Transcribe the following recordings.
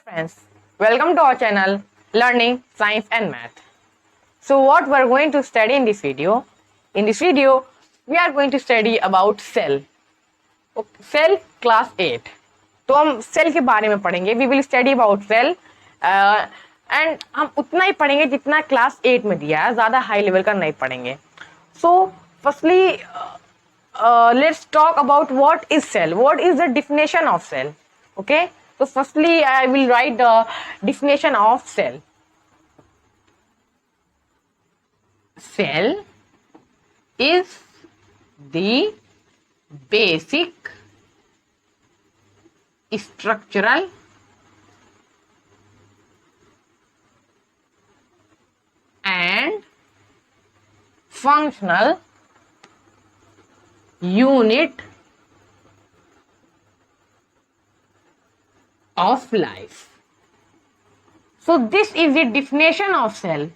friends, welcome to our channel Learning Science and Math. So what we're going to study in this video? In this video, we are going to study about cell. Cell class 8. तो हम cell के बारे में पढ़ेंगे. We will study about cell and हम उतना ही पढ़ेंगे जितना क्लास 8 में दिया है, ज़्यादा हाई लेवल का नहीं पढ़ेंगे. So firstly, let's talk about what is cell. What is the definition of cell? Okay. So firstly, I will write the definition of cell. Cell is the basic structural and functional unit of life. So this is the definition of cell.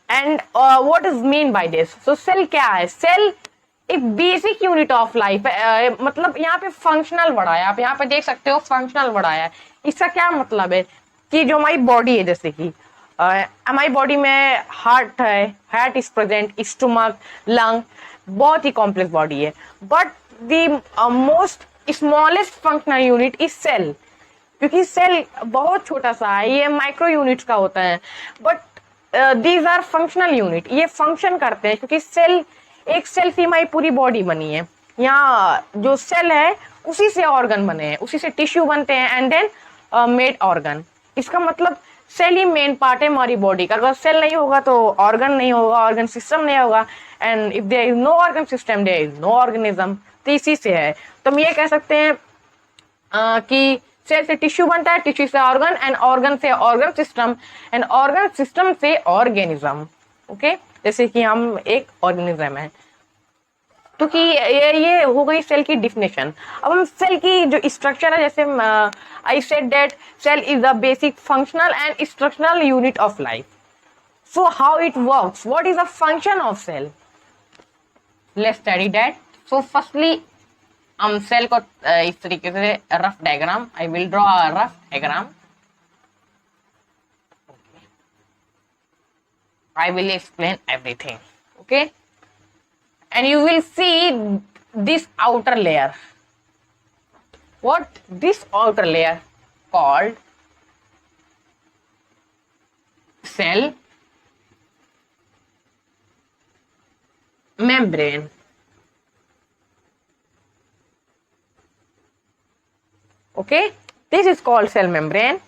And what is mean by this? So cell क्या है? Cell एक basic unit of life है. मतलब यहाँ पे functional बढ़ाया, आप यहाँ पे देख सकते हो फंक्शनल बढ़ाया है. इसका क्या मतलब है कि जो हमारी बॉडी है, जैसे कि हमारी बॉडी में हार्ट है, heart is present, stomach, lung, बहुत ही कॉम्प्लेक्स बॉडी है. But the most smallest functional unit is cell, क्योंकि सेल बहुत छोटा सा है, ये माइक्रो यूनिट्स का होता है. But these are functional unit, ये फंक्शन करते हैं क्योंकि सेल, एक सेल से हमारी पूरी बॉडी बनी है. यहाँ जो सेल है उसी से ऑर्गन बने हैं, उसी से टिश्यू बनते हैं एंड देन मेड ऑर्गन. इसका मतलब सेल ही मेन पार्ट है हमारी बॉडी का. अगर सेल नहीं होगा तो ऑर्गन नहीं होगा, ऑर्गन सिस्टम नहीं होगा. And if there is no organ system there is no organism. तो इसी से है. तो हम ये कह सकते हैं कि सेल से टिश्यू बनता है, टिश्यू से ऑर्गन, एंड ऑर्गन से organ system, and organ system से ऑर्गेनिज्म. ओके, जैसे कि हम एक ऑर्गेनिज्म है. तो कि ये हो गई सेल की डिफिनेशन. अब हम सेल की जो स्ट्रक्चर है, जैसे I said that cell is the basic functional and structural unit of life. So how it works, what is the function of cell, let's study that. So firstly हम cell को इस तरीके से rough diagram, I will draw a rough diagram. I will explain everything. Okay, and you will see this outer layer. What this outer layer called cell membrane. Okay, this is called cell membrane.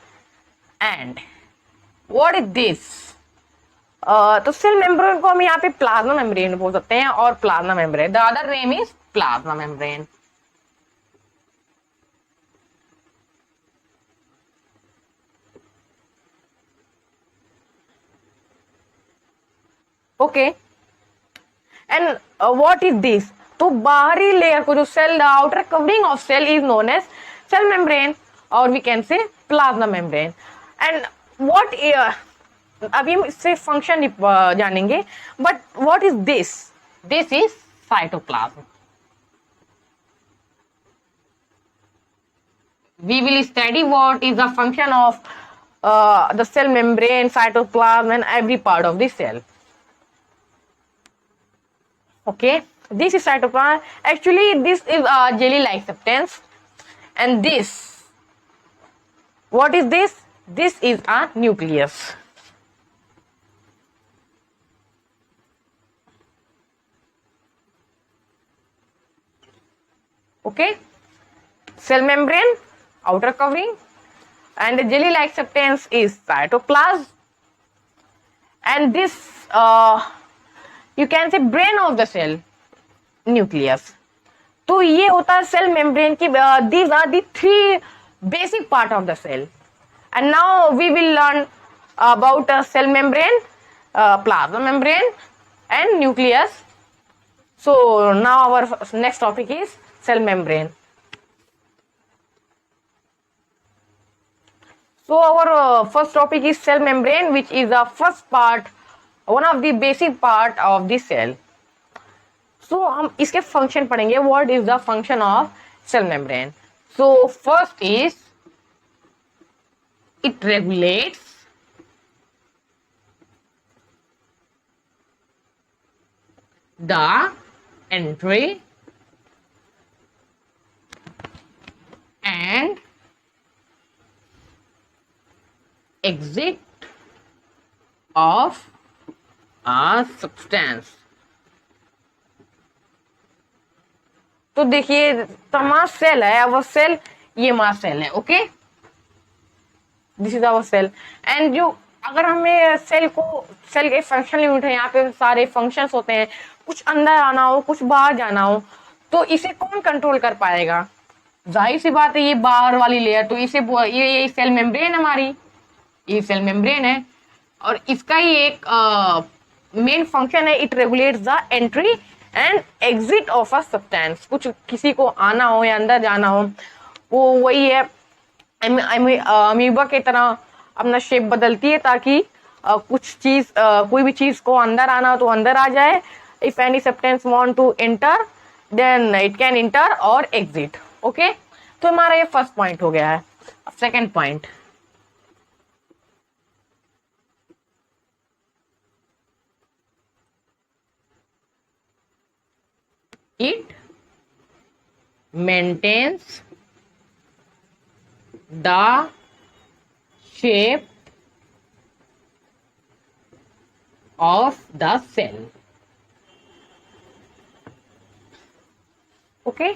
And what is this? तो cell membrane को हम यहाँ पे plasma membrane बोल सकते हैं, और plasma membrane, the other name is plasma membrane. Okay, and what is this? तो बाहरी लेयर को, जो cell, the outer covering of cell is known as cell membrane, और we can say plasma membrane. And what, अभी हम इससे function जानेंगे. But what is this? This is cytoplasm. We will study what is the function of the cell membrane, cytoplasm and every part of the cell. Okay, this is cytoplasm. Actually, this is a jelly-like substance, and this, what is this? This is a nucleus. Okay, cell membrane, outer covering, and the jelly-like substance is cytoplasm, and this you can say brain of the cell, nucleus. तो ये होता है cell membrane की. these are the three basic part of the cell. And now we will learn about cell membrane, plasma membrane and nucleus. So now our next topic is cell membrane. So our first topic is cell membrane, which is the first part, one of the basic part of the cell. So हम इसके function पढ़ेंगे. What is the function of cell membrane. So first is it regulates the entry and exit of a substance. तो देखिए हमारा cell है, अवर cell, ये हमारा cell है. Okay, this is our cell. And जो अगर हमें सेल के फंक्शनल यूनिट है, यहाँ पे सारे फंक्शंस होते हैं, कुछ अंदर आना हो, कुछ बाहर जाना हो, तो इसे कौन कंट्रोल कर पाएगा? जाहिर सी बात है ये बाहर वाली लेयर. तो इसे ये सेल मेम्ब्रेन हमारी, ये सेल मेम्ब्रेन है और इसका ही एक मेन फंक्शन है, it regulates the entry and exit of a substance. कुछ किसी को आना हो या अंदर जाना हो, वो वही है अमीबा की तरह अपना शेप बदलती है ताकि कुछ चीज कोई भी चीज को अंदर आना हो तो अंदर आ जाए. If any substance want to enter then it can enter और एग्जिट. ओके, तो हमारा ये फर्स्ट पॉइंट हो गया है. Second point, it maintains the shape of the cell. Okay,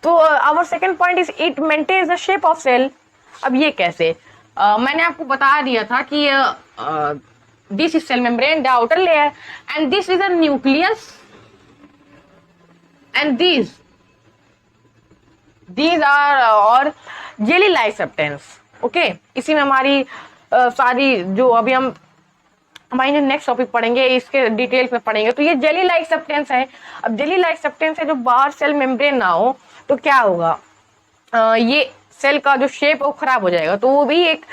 तो our second point is it maintains the shape of cell. अब ये कैसे? मैंने आपको बता दिया था कि this is cell membrane, the outer layer, and this is a nucleus, and these are और जेली लाइक सब्सटेंस. ओके, इसी में हमारी सारी जो अभी हम हमारी नेक्स्ट टॉपिक पढ़ेंगे इसके डिटेल्स में पढ़ेंगे. तो ये जेली लाइक सब्सटेंस है. अब जेली लाइक सब्सटेंस है जो बाहर सेल मेम्ब्रेन ना हो तो क्या होगा? ये सेल का जो शेप है वो खराब हो जाएगा. तो वो भी एक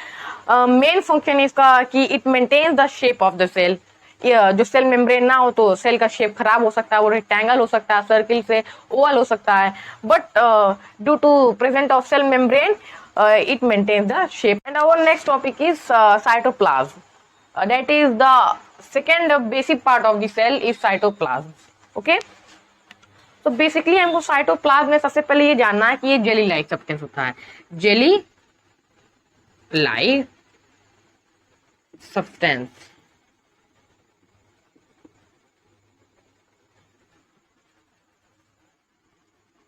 मेन फंक्शन है इसका कि it maintains the shape of the cell. जो सेल मेम्ब्रेन ना हो तो सेल का शेप खराब हो सकता है, वो रेक्टेंगल हो सकता है, सर्किल से ओवल हो सकता है, but due to present of cell membrane it maintains the shape. And our next topic is cytoplasm. That is the second basic part of the cell is cytoplasm. Okay, तो basically हमको cytoplasm में सबसे पहले ये जानना है कि ये जेली लाइक सब्सटेंस होता है. Jelly like substance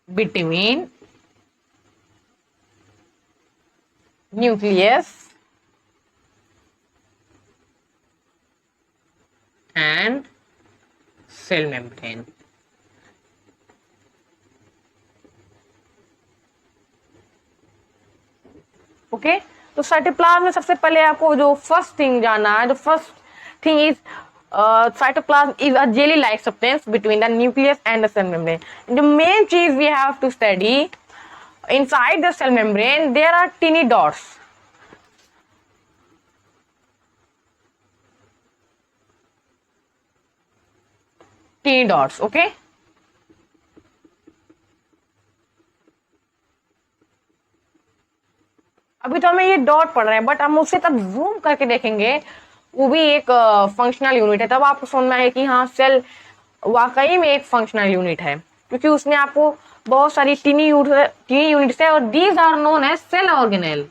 between nucleus and cell membrane. Okay, तो साइटोप्लाज्म में सबसे पहले आपको जो फर्स्ट थिंग जानना है, the first thing is cytoplasm is a jelly-like substance between the nucleus and the cell membrane. The main cheese we have to study inside the cell membrane, there are tiny dots. Tiny dots, okay? अभी तो हमें ये dot पढ़ रहे हैं, but हम उसे तब जूम करके देखेंगे, वो भी एक फंक्शनल यूनिट है. तब आपको समझना है कि हाँ सेल वाकई में एक फंक्शनल यूनिट है, क्योंकि उसमें आपको बहुत सारी टीनी यूनिट्स है और these are known as cell organelle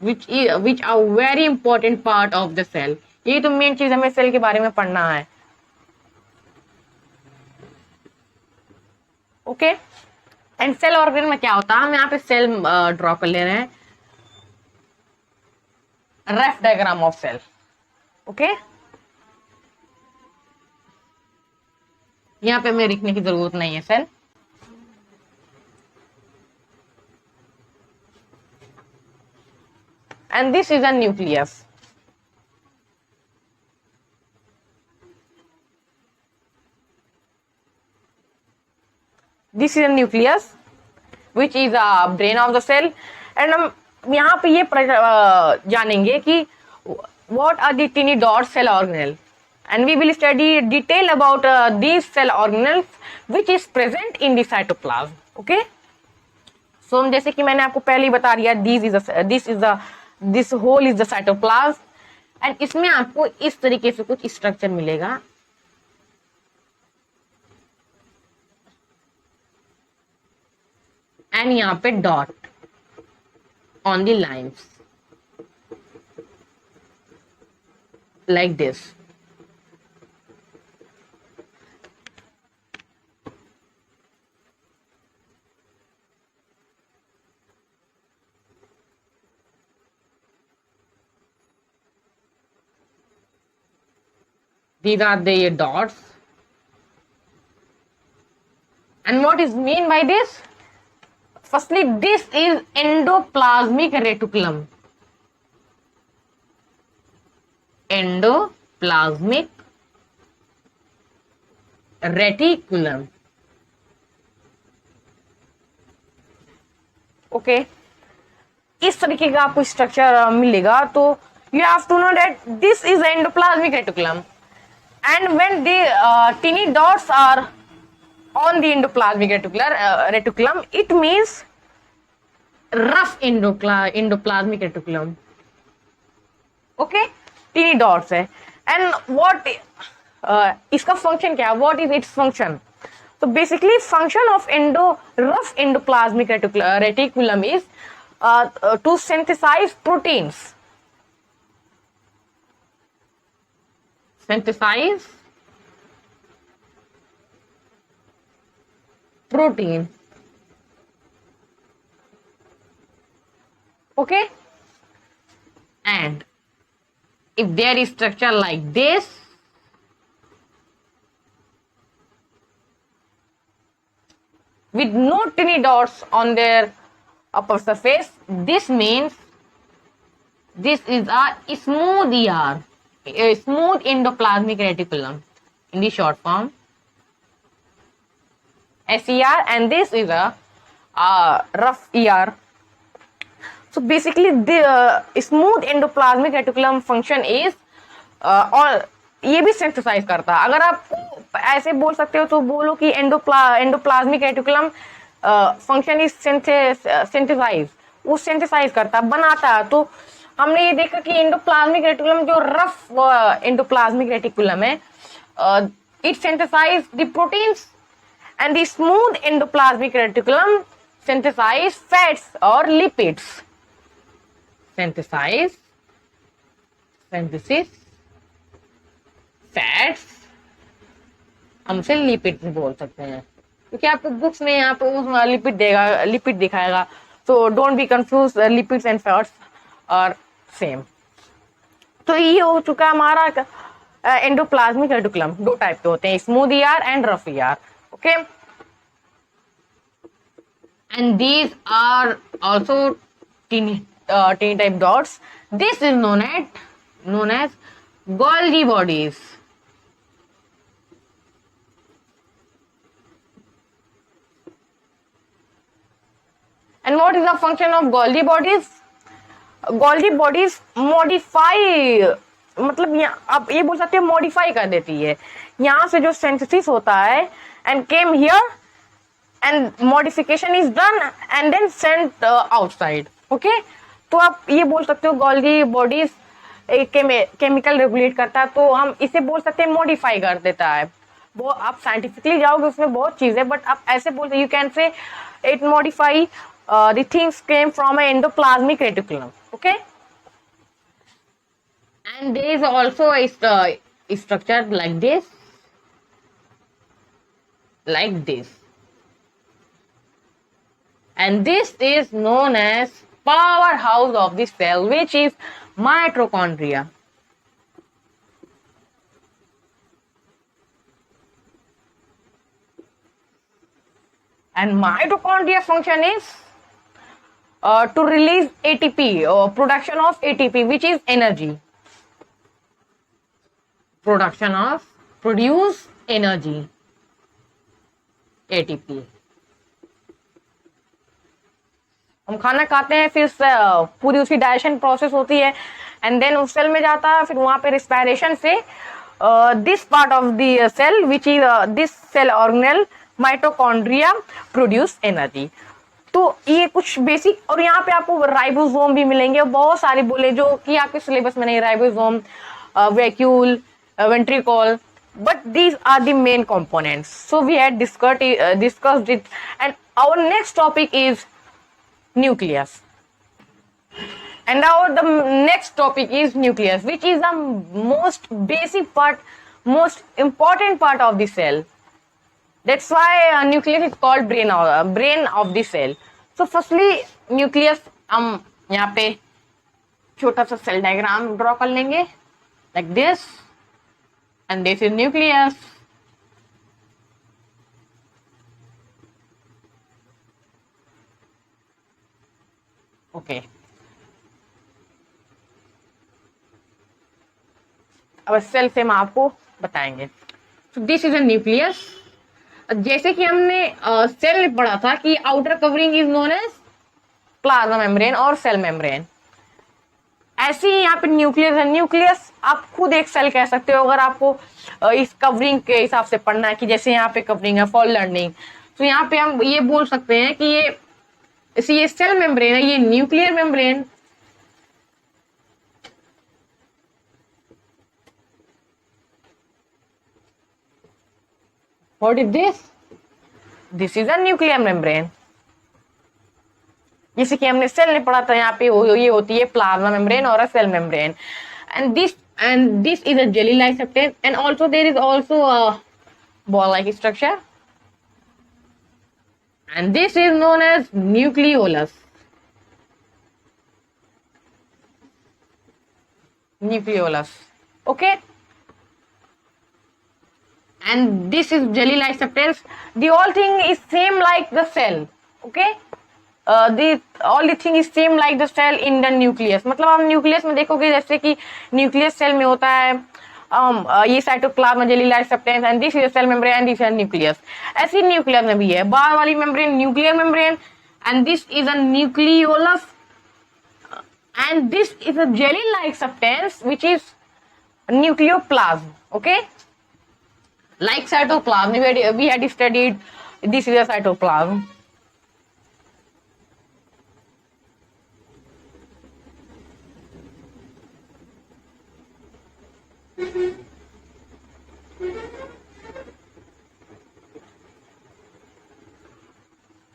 which are very important part of the cell. ये तो मेन चीज हमें सेल के बारे में पढ़ना है. ओके, एंड सेल ऑर्गेनेल में क्या होता है, हम यहाँ पे सेल ड्रॉ कर ले रहे हैं, rough diagram of cell. Okay, यहां पे हमें लिखने की जरूरत नहीं है cell. And this is a nucleus. This is a nucleus which is a brain of the cell. And हम यहाँ पे ये जानेंगे कि what are the tiny dot cell organelle, and we will study detail about these cell organelles which is present in the cytoplasm. Okay, so जैसे कि मैंने आपको पहले ही बता दिया, this is the this whole is the cytoplasm, and इसमें आपको इस तरीके से कुछ स्ट्रक्चर मिलेगा। एंड यहाँ पे dot on the lines like this. These are the dots. And what is mean by this? Firstly, this is endoplasmic reticulum. Endoplasmic reticulum. Okay. इस तरीके का आपको स्ट्रक्चर मिलेगा। तो you have to know that this is endoplasmic reticulum. And when the tiny dots are on the endoplasmic reticulum, it means rough endoplasmic reticulum. Okay, tiny dots है। And what इसका function क्या है? What is its function? So basically, function of rough endoplasmic reticulum is to synthesize proteins. Synthesize protein. Okay, and if there is structure like this, with no tiny dots on their upper surface, this means this is a smooth ER, a smooth endoplasmic reticulum in the short form, SER, and this is a rough ER. So basically the smooth endoplasmic reticulum function is और ये भी synthesise करता है। अगर आप ऐसे बोल सकते हो तो बोलो कि endoplasmic reticulum function is synthesize, वो सिंथेसाइज करता है, बनाता है। तो हमने ये देखा कि एंडोप्लाज्मिक रेटिकुलम जो रफ एंडोप्लाज्मिक रेटिकुलम है, it synthesize the proteins, and the smooth endoplasmic reticulum synthesize fats और लिपिड्स। सिंथेसिस फैट्स, हम उसे लिपिड बोल सकते हैं, क्योंकि आपको बुक्स में यहाँ पे उस लिपिड दिखाएगा। तो don't be confuse, lipids and fats are same. तो ये हो चुका हमारा एंडोप्लाज्मिक रेटिकुलम। दो टाइप के होते हैं, smooth ER and rough ER. Okay, and these are also tiny type dots. This is known as Golgi bodies. And what is the function of Golgi bodies? Golgi bodies modify, मतलब आप ये बोल सकते हैं modify कर देती है। यहाँ से जो सिंथेसिस होता है and came here and modification is done and then sent outside. Okay, तो आप ये बोल सकते हो Golgi bodies केमिकल रेगुलेट करता है, तो हम इसे बोल सकते हैं मॉडिफाई कर देता है। वो आप साइंटिफिकली जाओगे उसमें बहुत चीजें, बट आप ऐसे बोलते you can say it modify the things came from endoplasmic reticulum. Okay, and there is also a structure like this, and this is known as powerhouse of the cell, which is mitochondria. And mitochondria function is to release ATP, or production of ATP, which is energy. Produce energy, ATP. हम खाना खाते हैं, फिर पूरी उसकी digestion process होती है, and then उस सेल में जाता है, फिर वहां पे रेस्पिरेशन से this part of the cell which is this cell organelle mitochondria produce energy. तो ये कुछ बेसिक, और यहाँ पे आपको राइबोसोम भी मिलेंगे, बहुत सारे बोले जो कि आपके सिलेबस में नहीं, ribosome, vacuole, ventricle, but these are the main components. So we had discussed it, and our next topic is nucleus. And now the next topic is nucleus, which is the most basic part, most important part of the cell. That's why nucleus is called brain of the cell. So firstly, nucleus हम यहाँ पे छोटा सा cell diagram draw कर लेंगे, like this, and this is nucleus. Okay. अब cell से हम आपको बताएंगे. So this is a nucleus. जैसे कि हमने सेल में पढ़ा था कि outer covering is known as plasma membrane और सेल मेम्ब्रेन, ऐसे ही यहाँ पे न्यूक्लियस है. न्यूक्लियस आप खुद एक सेल कह सकते हो अगर आपको इस कवरिंग के हिसाब से पढ़ना है, कि जैसे यहाँ पे कवरिंग है फॉर लर्निंग, तो यहाँ पे हम ये बोल सकते हैं कि ये सेल मेम्ब्रेन है, ये nuclear membrane, what is this, this is a nuclear membrane. जैसे कि हमने सेल ने पढ़ा था, यहाँ पे ये होती है प्लाज्मा मेम्ब्रेन और a cell membrane. and this is a jelly like substance, and also there is also a ball like structure, and this is known as nucleolus. Okay, and this is jelly like substance. The whole thing is same like the cell. Okay, the all the thing is same like the cell in the nucleus. मतलब आप nucleus में देखोगे जैसे कि nucleus cell में होता है ये cytoplasm, jelly like substance, and this is cell membrane and this is nucleus. ऐसी न्यूक्लियस में भी है बाहर वाली membrane nuclear membrane, and this is a nucleolus, and this is a jelly like substance which is nucleoplasm. Okay, like cytoplasm, we had studied this is a cytoplasm.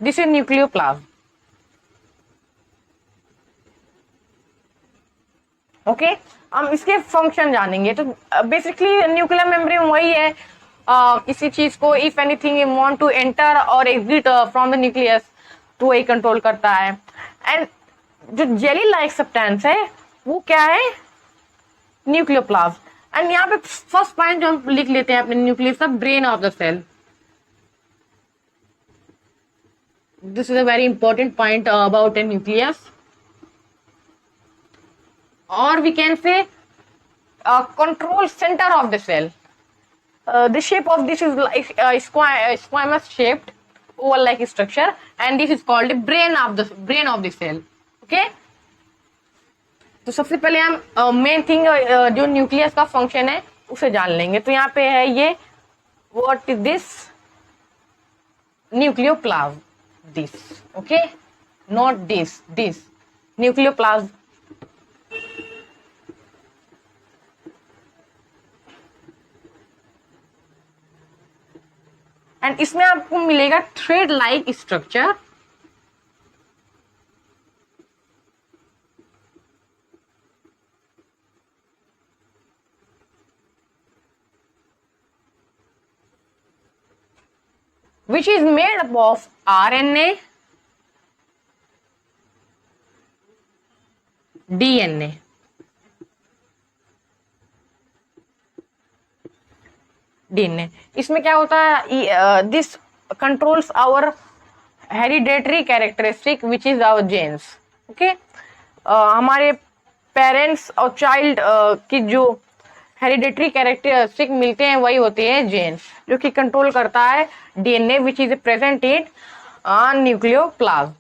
This is nucleoplasm. Okay, हम इसके function जानेंगे. तो basically nuclear membrane वही है, किसी चीज को if anything you want to enter और एग्जिट फ्रॉम द न्यूक्लियस तो वही कंट्रोल करता है. एंड जो जेली लाइक सब्सटेंस है वो क्या है, न्यूक्लियोप्लाज्म. एंड यहाँ पे फर्स्ट पॉइंट जो हम लिख लेते हैं अपने न्यूक्लियस का, brain of the cell. This is a very important point about a nucleus. Or we can say control center of the cell. The shape of this is like squamous shaped oval like structure, and this is called the brain of the cell. Okay, तो सबसे पहले हम main thing जो nucleus का function है उसे जान लेंगे. तो यहाँ पे है ये, what is this, nucleoplasm, this. Okay, not this nucleoplasm. And इसमें आपको मिलेगा thread like structure. which is made up of RNA, DNA. DNA इसमें क्या होता है, this controls our hereditary characteristic which is our genes. Okay, हमारे parents और child की जो हेरिडेटरी कैरेक्टरिस्टिक मिलते हैं वही होते हैं जेन्स, जो कि कंट्रोल करता है DNA which is present in nucleoplasm.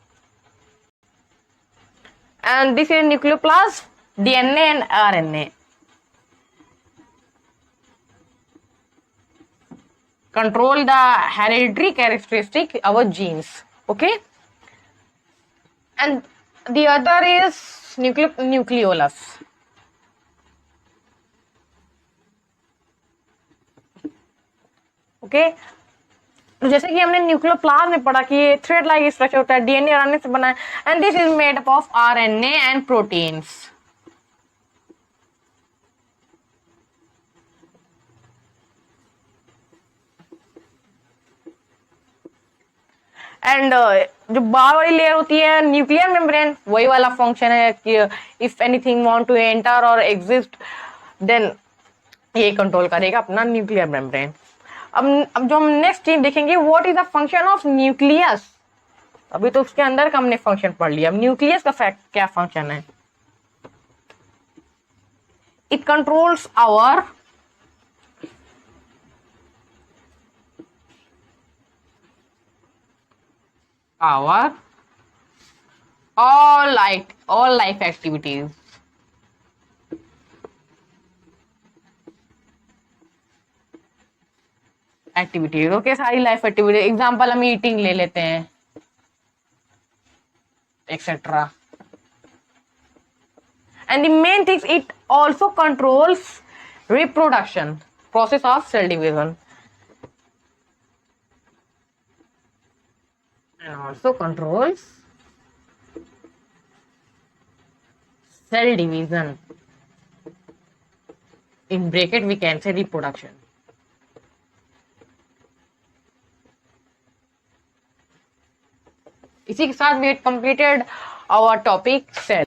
And this is nucleoplasm, DNA and RNA. Control the hereditary characteristic our genes. Okay, and the other is nucleolus. Okay तो जैसे कि हमने न्यूक्लियोप्लाज्म में पढ़ा कि ये थ्रेड लाइक स्ट्रक्चर होता है, डीएनए आरएनए से बना है, and this is made up of RNA and proteins. And जो बाहर वाली लेयर होती है न्यूक्लियर मेम्ब्रेन, वही वाला फंक्शन है कि if anything want to enter और एग्जिस्ट देन ये कंट्रोल करेगा अपना न्यूक्लियर मेम्ब्रेन. अब जो हम नेक्स्ट चीज देखेंगे, what is the function of nucleus. अभी तो उसके अंदर का हमने फंक्शन पढ़ लिया, अब न्यूक्लियस का क्या फंक्शन है. It controls our all life activities. Okay, सारी लाइफ एक्टिविटी. एग्जांपल हम ईटिंग ले लेते हैं etcetera. And the main things, it also controls reproduction, process of cell division, and also controls cell division. In bracket we can say reproduction. इसी के साथ we had completed our topic cell.